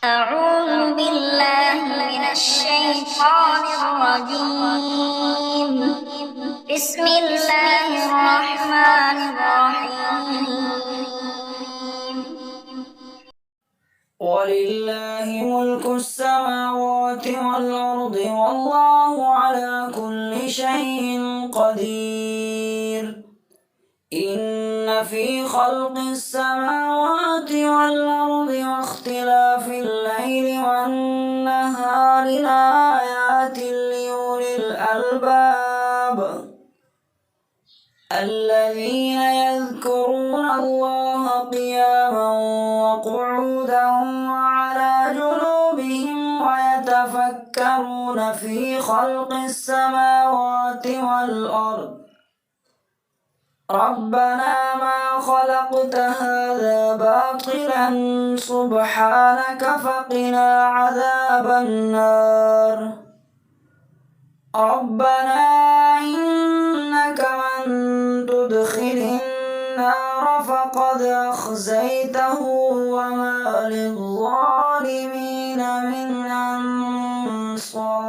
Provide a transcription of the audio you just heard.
أعوذ بالله من الشيطان الرجيم. بسم الله الرحمن الرحيم. ولله ملك السماوات والأرض والله على كل شيء قدير. إن في خلق السماوات والأرض واختلاف الليل والنهار لآيات لأولي الألباب الذين يذكرون الله قياما وقعودا وعلى جنوبهم ويتفكرون في خلق السماوات والأرض ربنا ما خلقت هذا باطلا سبحانك فقنا عذاب النار. ربنا إنك من تدخل النار فقد أخزيته وما للظالمين من أنصار.